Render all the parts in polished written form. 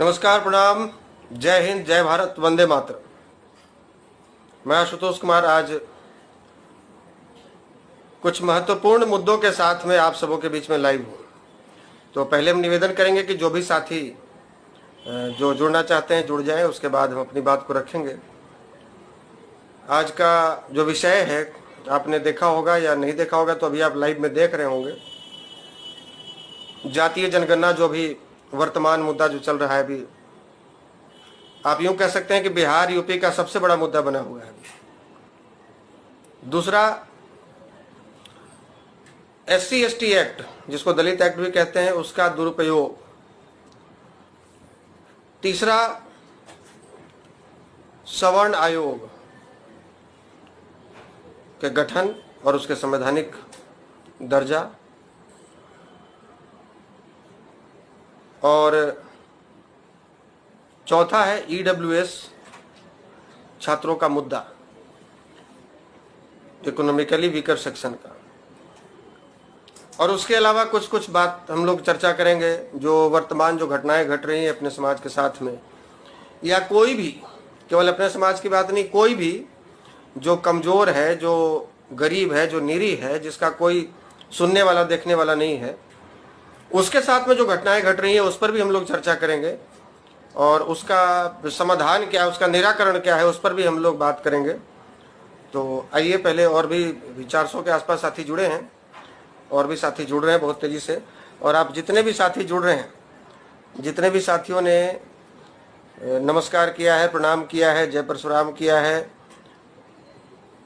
नमस्कार, प्रणाम, जय हिंद, जय भारत, वंदे मातरम। मैं आशुतोष कुमार आज कुछ महत्वपूर्ण मुद्दों के साथ में आप सबों के बीच में लाइव हूँ। तो पहले हम निवेदन करेंगे कि जो भी साथी जो जुड़ना चाहते हैं जुड़ जाएं, उसके बाद हम अपनी बात को रखेंगे। आज का जो विषय है आपने देखा होगा या नहीं देखा होगा, तो अभी आप लाइव में देख रहे होंगे। जातीय जनगणना जो भी वर्तमान मुद्दा जो चल रहा है, अभी आप यूं कह सकते हैं कि बिहार यूपी का सबसे बड़ा मुद्दा बना हुआ है। दूसरा, SC ST एक्ट, जिसको दलित एक्ट भी कहते हैं, उसका दुरुपयोग। तीसरा, सवर्ण आयोग के गठन और उसके संवैधानिक दर्जा। और चौथा है EWS छात्रों का मुद्दा, इकोनॉमिकली वीकर सेक्शन का। और उसके अलावा कुछ बात हम लोग चर्चा करेंगे जो वर्तमान जो घटनाएं घट रही हैं अपने समाज के साथ में, या कोई भी, केवल अपने समाज की बात नहीं, कोई भी जो कमजोर है, जो गरीब है, जो निरीह है, जिसका कोई सुनने वाला देखने वाला नहीं है, उसके साथ में जो घटनाएं घट रही हैं उस पर भी हम लोग चर्चा करेंगे। और उसका समाधान क्या है, उसका निराकरण क्या है, उस पर भी हम लोग बात करेंगे। तो आइए, पहले और भी 400 के आसपास साथी जुड़े हैं, और भी साथी जुड़ रहे हैं बहुत तेज़ी से। और आप जितने भी साथी जुड़ रहे हैं, जितने भी साथियों ने नमस्कार किया है, प्रणाम किया है, जय परशुराम किया है,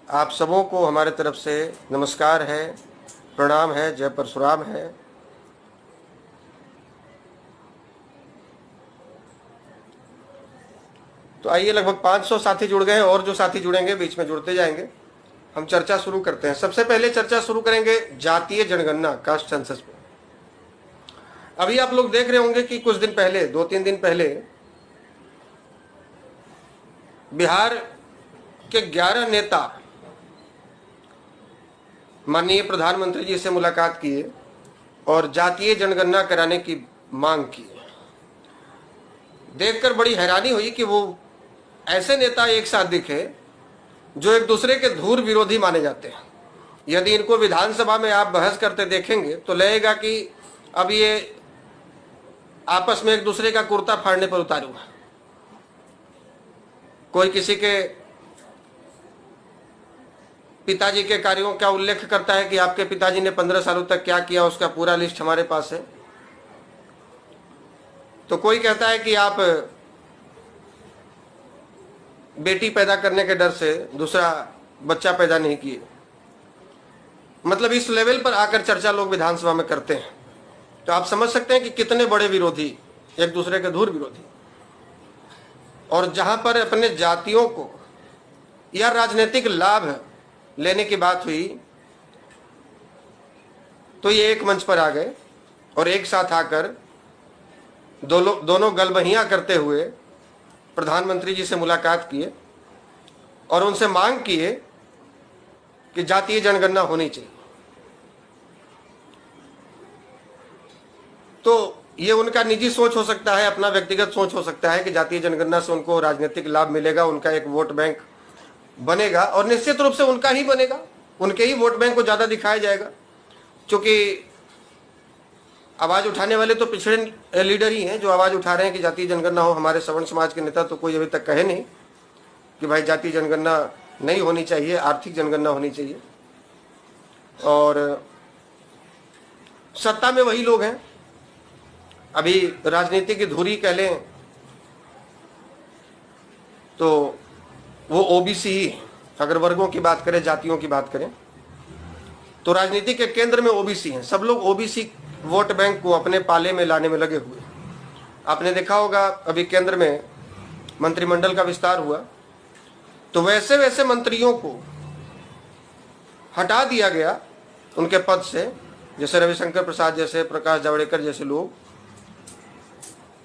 आप सबों को हमारे तरफ से नमस्कार है, प्रणाम है, जय परशुराम है। तो आइए, लगभग 500 साथी जुड़ गए हैं, और जो साथी जुड़ेंगे बीच में जुड़ते जाएंगे। हम चर्चा शुरू करते हैं। सबसे पहले चर्चा शुरू करेंगे जातीय जनगणना, कास्ट सेंसस पे। अभी आप लोग देख रहे होंगे कि कुछ दिन पहले, 2-3 दिन पहले, बिहार के 11 नेता माननीय प्रधानमंत्री जी से मुलाकात किए और जातीय जनगणना कराने की मांग की। देखकर बड़ी हैरानी हुई कि वो ऐसे नेता एक साथ दिखे जो एक दूसरे के धूर विरोधी माने जाते हैं। यदि इनको विधानसभा में आप बहस करते देखेंगे तो लगेगा कि अब ये आपस में एक दूसरे का कुर्ता फाड़ने पर उतारू है। कोई किसी के पिताजी के कार्यों का उल्लेख करता है कि आपके पिताजी ने 15 सालों तक क्या किया, उसका पूरा लिस्ट हमारे पास है। तो कोई कहता है कि आप बेटी पैदा करने के डर से दूसरा बच्चा पैदा नहीं किए। मतलब इस लेवल पर आकर चर्चा लोग विधानसभा में करते हैं। तो आप समझ सकते हैं कि कितने बड़े विरोधी, एक दूसरे के धूर विरोधी। और जहां पर अपने जातियों को या राजनीतिक लाभ लेने की बात हुई तो ये एक मंच पर आ गए और एक साथ आकर दोनों गलबहियां करते हुए प्रधानमंत्री जी से मुलाकात किए और उनसे मांग किए कि जातीय जनगणना होनी चाहिए। तो ये उनका निजी सोच हो सकता है, अपना व्यक्तिगत सोच हो सकता है कि जातीय जनगणना से उनको राजनीतिक लाभ मिलेगा, उनका एक वोट बैंक बनेगा, और निश्चित रूप से उनका ही बनेगा, उनके ही वोट बैंक को ज्यादा दिखाया जाएगा। क्योंकि आवाज उठाने वाले तो पिछड़े लीडर ही हैं जो आवाज उठा रहे हैं कि जातीय जनगणना हो। हमारे सवर्ण समाज के नेता तो कोई अभी तक कहे नहीं कि भाई जातीय जनगणना नहीं होनी चाहिए, आर्थिक जनगणना होनी चाहिए। और सत्ता में वही लोग हैं। अभी राजनीति की धुरी कह लें तो वो OBC ही है। अगर वर्गों की बात करें, जातियों की बात करें, तो राजनीति के केंद्र में OBC हैं। सब लोग OBC वोट बैंक को अपने पाले में लाने में लगे हुए। आपने देखा होगा अभी केंद्र में मंत्रिमंडल का विस्तार हुआ तो वैसे वैसे मंत्रियों को हटा दिया गया उनके पद से, जैसे रविशंकर प्रसाद जैसे, प्रकाश जावड़ेकर जैसे लोग,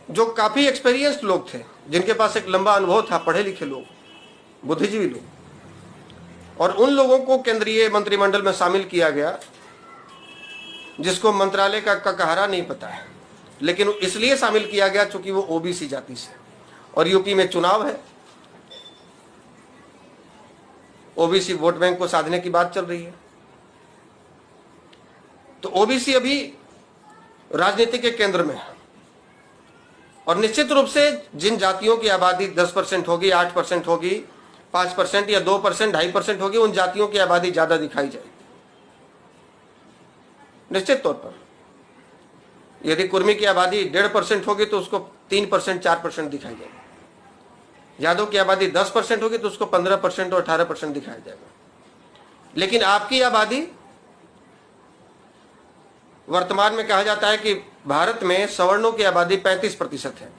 जो काफी एक्सपीरियंस्ड लोग थे, जिनके पास एक लंबा अनुभव था, पढ़े लिखे लोग, बुद्धिजीवी लोग। और उन लोगों को केंद्रीय मंत्रिमंडल में शामिल किया गया जिसको मंत्रालय का ककहरा नहीं पता है। लेकिन इसलिए शामिल किया गया चूंकि वो ओबीसी जाति से, और यूपी में चुनाव है, ओबीसी वोट बैंक को साधने की बात चल रही है। तो ओबीसी अभी राजनीति के केंद्र में है, और निश्चित रूप से जिन जातियों की आबादी 10% होगी, 8% होगी, 5% या 2%, 2.5% होगी, उन जातियों की आबादी ज्यादा दिखाई जाएगी निश्चित तौर पर। यदि कुर्मी की आबादी 1.5% होगी तो उसको 3%, 4% दिखाई जाएगी। यादव की आबादी 10% होगी तो उसको 15% और 18% दिखाया जाएगा। लेकिन आपकी आबादी, वर्तमान में कहा जाता है कि भारत में सवर्णों की आबादी 35% है,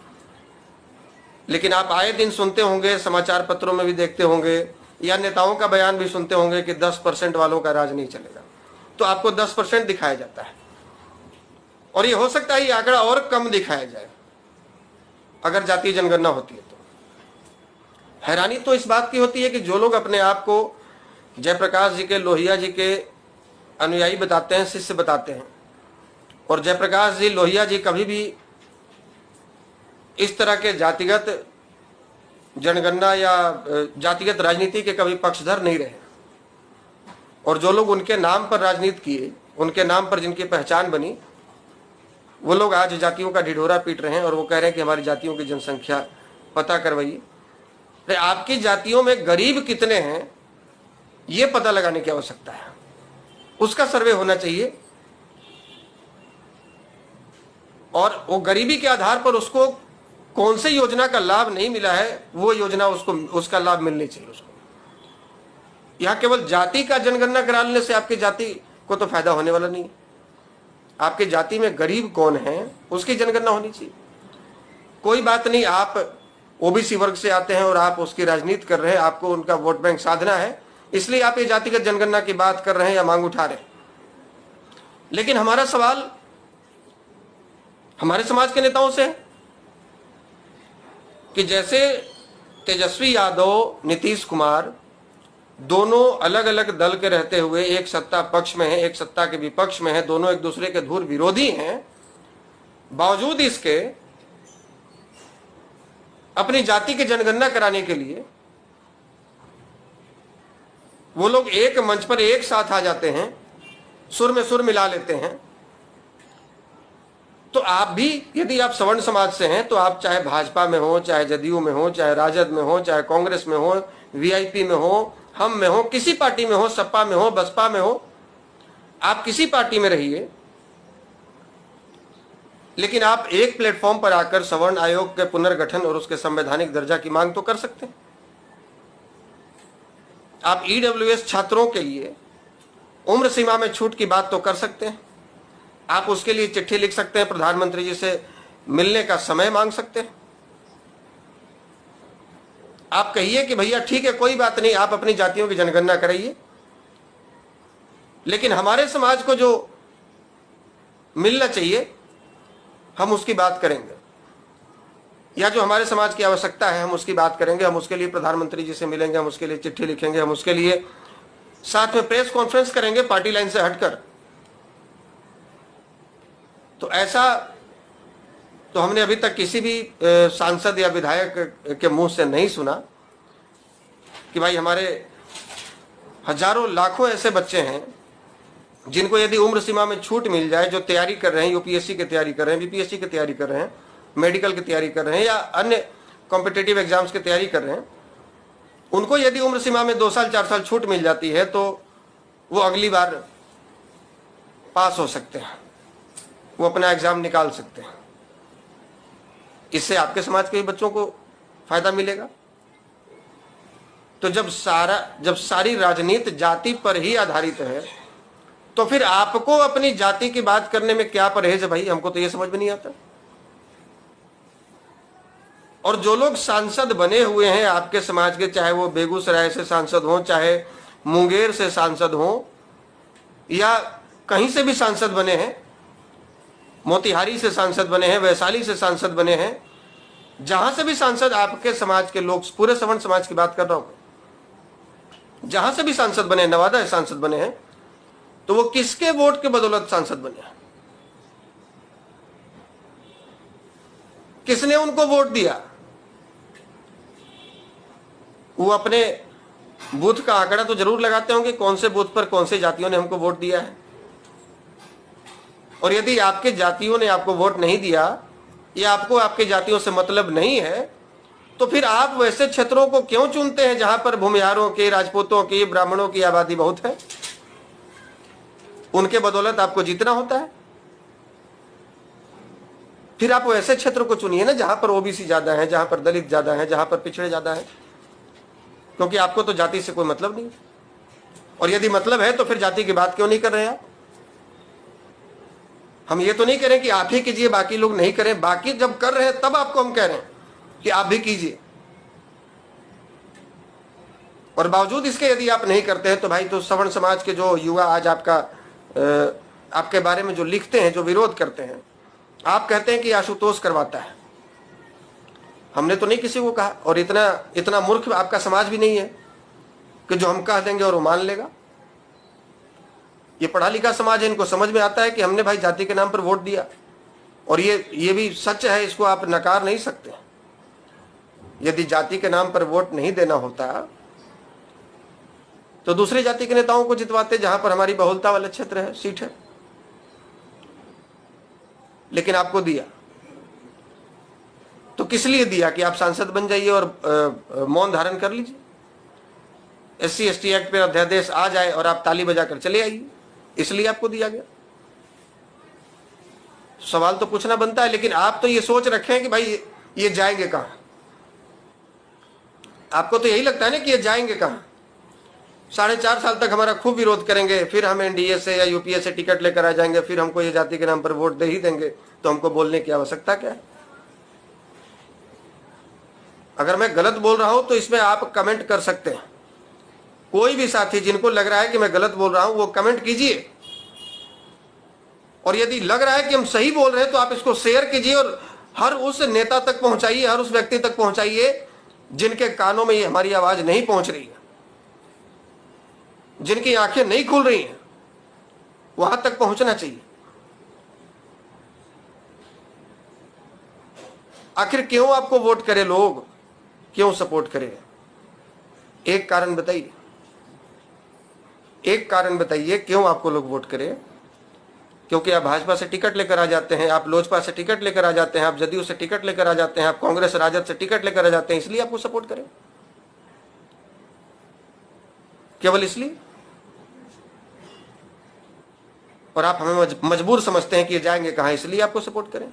लेकिन आप आए दिन सुनते होंगे, समाचार पत्रों में भी देखते होंगे, या नेताओं का बयान भी सुनते होंगे कि 10% वालों का राज नहीं चलेगा, तो आपको 10% दिखाया जाता है। और ये हो सकता है ये आंकड़ा और कम दिखाया जाए अगर जातीय जनगणना होती है तो। हैरानी तो इस बात की होती है कि जो लोग अपने आप को जयप्रकाश जी के, लोहिया जी के अनुयायी बताते हैं, शिष्य बताते हैं, और जयप्रकाश जी, लोहिया जी कभी भी इस तरह के जातिगत जनगणना या जातिगत राजनीति के कभी पक्षधर नहीं रहे, और जो लोग उनके नाम पर राजनीति किए, उनके नाम पर जिनकी पहचान बनी, वो लोग आज जातियों का ढिढोरा पीट रहे हैं और वो कह रहे हैं कि हमारी जातियों की जनसंख्या पता करवाइए। आपकी जातियों में गरीब कितने हैं ये पता लगाने की आवश्यकता है, उसका सर्वे होना चाहिए, और वो गरीबी के आधार पर उसको कौन से योजना का लाभ नहीं मिला है, वो योजना उसको, उसका लाभ मिलनी चाहिए उसको। यहां केवल जाति का जनगणना करा लेने से आपकी जाति को तो फायदा होने वाला नहीं है। आपकी जाति में गरीब कौन है उसकी जनगणना होनी चाहिए। कोई बात नहीं, आप ओबीसी वर्ग से आते हैं और आप उसकी राजनीति कर रहे हैं, आपको उनका वोट बैंक साधना है, इसलिए आप ये जातिगत जनगणना की बात कर रहे हैं या मांग उठा रहे हैं। लेकिन हमारा सवाल हमारे समाज के नेताओं से है कि जैसे तेजस्वी यादव, नीतीश कुमार दोनों अलग अलग दल के रहते हुए एक सत्ता पक्ष में है, एक सत्ता के विपक्ष में है, दोनों एक दूसरे के धुर विरोधी हैं, बावजूद इसके अपनी जाति की जनगणना कराने के लिए वो लोग एक मंच पर एक साथ आ जाते हैं, सुर में सुर मिला लेते हैं। तो आप भी, यदि आप सवर्ण समाज से हैं, तो आप चाहे भाजपा में हो, चाहे जदयू में हो, चाहे राजद में हो, चाहे कांग्रेस में हो, वीआईपी में हो, हम में हो, किसी पार्टी में हो, सपा में हो, बसपा में हो, आप किसी पार्टी में रहिए, लेकिन आप एक प्लेटफॉर्म पर आकर सवर्ण आयोग के पुनर्गठन और उसके संवैधानिक दर्जा की मांग तो कर सकते हैं। आप ईडब्ल्यूएस छात्रों के लिए उम्र सीमा में छूट की बात तो कर सकते हैं। आप उसके लिए चिट्ठी लिख सकते हैं, प्रधानमंत्री जी से मिलने का समय मांग सकते हैं। आप कहिए कि भैया ठीक है, कोई बात नहीं, आप अपनी जातियों की जनगणना कराइए, लेकिन हमारे समाज को जो मिलना चाहिए हम उसकी बात करेंगे, या जो हमारे समाज की आवश्यकता है हम उसकी बात करेंगे। हम उसके लिए प्रधानमंत्री जी से मिलेंगे, हम उसके लिए चिट्ठी लिखेंगे, हम उसके लिए साथ में प्रेस कॉन्फ्रेंस करेंगे पार्टी लाइन से हटकर। तो ऐसा तो हमने अभी तक किसी भी सांसद या विधायक के मुंह से नहीं सुना कि भाई हमारे हजारों लाखों ऐसे बच्चे हैं जिनको यदि उम्र सीमा में छूट मिल जाए, जो तैयारी कर रहे हैं, यूपीएससी की तैयारी कर रहे हैं, बीपीएससी की तैयारी कर रहे हैं, मेडिकल की तैयारी कर रहे हैं, या अन्य कॉम्पिटिटिव एग्जाम्स की तैयारी कर रहे हैं, उनको यदि उम्र सीमा में 2 साल 4 साल छूट मिल जाती है तो वो अगली बार पास हो सकते हैं, वो अपना एग्जाम निकाल सकते हैं। इससे आपके समाज के बच्चों को फायदा मिलेगा। तो जब सारी राजनीति जाति पर ही आधारित है, तो फिर आपको अपनी जाति की बात करने में क्या परहेज है भाई? हमको तो ये समझ में नहीं आता। और जो लोग सांसद बने हुए हैं आपके समाज के, चाहे वो बेगूसराय से सांसद हो, चाहे मुंगेर से सांसद हो, या कहीं से भी सांसद बने हैं, मोतिहारी से सांसद बने हैं, वैशाली से सांसद बने हैं, जहां से भी सांसद आपके समाज के लोग, पूरे सवर्ण समाज की बात कर रहा हूं, जहां से भी सांसद बने, नवादा सांसद बने हैं, तो वो किसके वोट के बदौलत सांसद बने हैं? किसने उनको वोट दिया? वो अपने बूथ का आंकड़ा तो जरूर लगाते होंगे, कौन से बूथ पर कौन से जातियों ने हमको वोट दिया है। और यदि आपके जातियों ने आपको वोट नहीं दिया या आपको आपके जातियों से मतलब नहीं है, तो फिर आप वैसे क्षेत्रों को क्यों चुनते हैं जहां पर भूमिहारों के, राजपूतों की, ब्राह्मणों की आबादी बहुत है? उनके बदौलत आपको जीतना होता है। फिर आप वैसे क्षेत्र को चुनिए ना जहां पर ओबीसी ज्यादा है, जहां पर दलित ज्यादा है, जहां पर पिछड़े ज्यादा है, क्योंकि आपको तो जाति से कोई मतलब नहीं। और यदि मतलब है तो फिर जाति की बात क्यों नहीं कर रहे आप? हम ये तो नहीं कह रहे कि आप ही कीजिए, बाकी लोग नहीं करें। बाकी जब कर रहे हैं तब आपको हम कह रहे हैं कि आप भी कीजिए। और बावजूद इसके यदि आप नहीं करते हैं तो भाई, तो सवर्ण समाज के जो युवा आज आपके बारे में जो लिखते हैं, जो विरोध करते हैं, आप कहते हैं कि आशुतोष करवाता है। हमने तो नहीं किसी को कहा। और इतना मूर्ख आपका समाज भी नहीं है कि जो हम कह देंगे और वो मान लेगा। ये पढ़ा लिखा समाज है, इनको समझ में आता है कि हमने भाई जाति के नाम पर वोट दिया, और ये भी सच है, इसको आप नकार नहीं सकते। यदि जाति के नाम पर वोट नहीं देना होता तो दूसरी जाति के नेताओं को जितवाते जहां पर हमारी बहुलता वाला क्षेत्र है, सीट है। लेकिन आपको दिया तो किस लिए दिया? कि आप सांसद बन जाइए और मौन धारण कर लीजिए, SC/ST एक्ट पे अध्यादेश आ जाए और आप ताली बजाकर चले आइए, इसलिए आपको दिया गया। सवाल तो पूछना बनता है, लेकिन आप तो ये सोच रखे हैं कि भाई ये जाएंगे कहां। आपको तो यही लगता है ना कि ये जाएंगे कहां। 4.5 साल तक हमारा खूब विरोध करेंगे, फिर हम NDA से या UPA से टिकट लेकर आ जाएंगे, फिर हमको ये जाति के नाम पर वोट दे ही देंगे, तो हमको बोलने की आवश्यकता क्या है? अगर मैं गलत बोल रहा हूं तो इसमें आप कमेंट कर सकते हैं। कोई भी साथी जिनको लग रहा है कि मैं गलत बोल रहा हूं वो कमेंट कीजिए, और यदि लग रहा है कि हम सही बोल रहे हैं तो आप इसको शेयर कीजिए और हर उस नेता तक पहुंचाइए, हर उस व्यक्ति तक पहुंचाइए जिनके कानों में ये हमारी आवाज नहीं पहुंच रही है, जिनकी आंखें नहीं खुल रही हैं, वहां तक पहुंचना चाहिए। आखिर क्यों आपको वोट करे लोग, क्यों सपोर्ट करे? एक कारण बताइए, एक कारण बताइए क्यों आपको लोग वोट करें। क्योंकि आप भाजपा से टिकट लेकर आ जाते हैं, आप लोजपा से टिकट लेकर आ जाते हैं, आप जदयू से टिकट लेकर आ जाते हैं, आप कांग्रेस राजद से टिकट लेकर आ जाते हैं, इसलिए आपको सपोर्ट करें? केवल इसलिए? और आप हमें मजबूर समझते हैं कि ये जाएंगे कहां, इसलिए आपको सपोर्ट करें?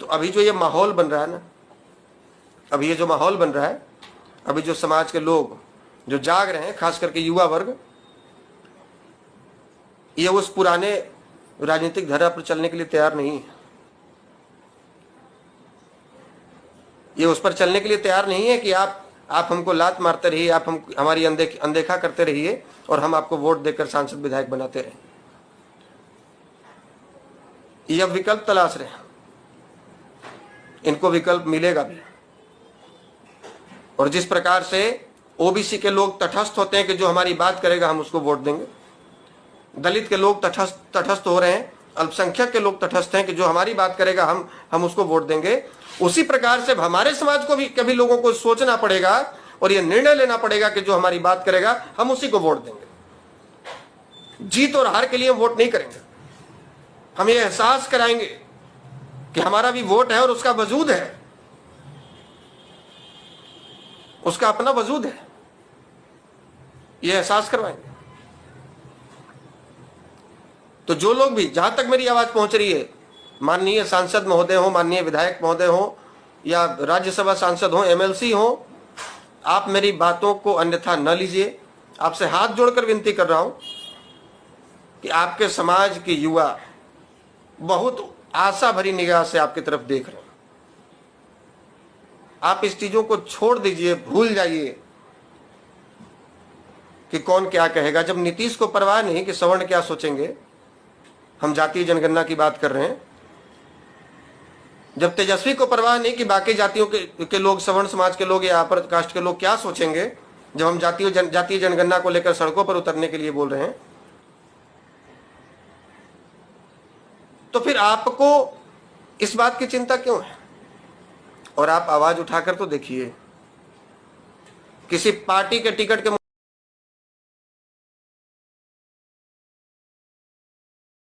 तो अभी जो ये माहौल बन रहा है ना, अभी ये जो माहौल बन रहा है, अभी जो समाज के लोग जो जाग रहे हैं, खास करके युवा वर्ग, ये उस पुराने राजनीतिक धारा पर चलने के लिए तैयार नहीं है। ये उस पर चलने के लिए तैयार नहीं है कि आप हमको लात मारते रहिए, आप हमारी अनदेखा करते रहिए और हम आपको वोट देकर सांसद विधायक बनाते रहे। ये अब विकल्प तलाश रहे हैं, इनको विकल्प मिलेगा भी। और जिस प्रकार से ओबीसी के लोग तटस्थ होते हैं कि जो हमारी बात करेगा हम उसको वोट देंगे, दलित के लोग तटस्थ हो रहे हैं, अल्पसंख्यक के लोग तटस्थ हैं कि जो हमारी बात करेगा हम उसको वोट देंगे, उसी प्रकार से हमारे समाज को भी कभी लोगों को सोचना पड़ेगा और यह निर्णय लेना पड़ेगा कि जो हमारी बात करेगा हम उसी को वोट देंगे। जीत और हार के लिए हम वोट नहीं करेंगे, हम ये एहसास कराएंगे कि हमारा भी वोट है और उसका वजूद है, उसका अपना वजूद है, ये एहसास करवाएंगे। तो जो लोग भी, जहां तक मेरी आवाज पहुंच रही है, माननीय सांसद महोदय हो, माननीय विधायक महोदय हो, या राज्यसभा सांसद हो, MLC हो, आप मेरी बातों को अन्यथा न लीजिए। आपसे हाथ जोड़कर विनती कर रहा हूं कि आपके समाज के युवा बहुत आशा भरी निगाह से आपकी तरफ देख रहे हैं। आप इस चीजों को छोड़ दीजिए, भूल जाइए कि कौन क्या कहेगा। जब नीतीश को परवाह नहीं कि सवर्ण क्या सोचेंगे, हम जातीय जनगणना की बात कर रहे हैं, जब तेजस्वी को परवाह नहीं कि बाकी जातियों के लोग, सवर्ण समाज के लोग या अपर कास्ट के लोग क्या सोचेंगे, जब हम जातीय जनगणना को लेकर सड़कों पर उतरने के लिए बोल रहे हैं, तो फिर आपको इस बात की चिंता क्यों है? और आप आवाज उठाकर तो देखिए, किसी पार्टी के टिकट के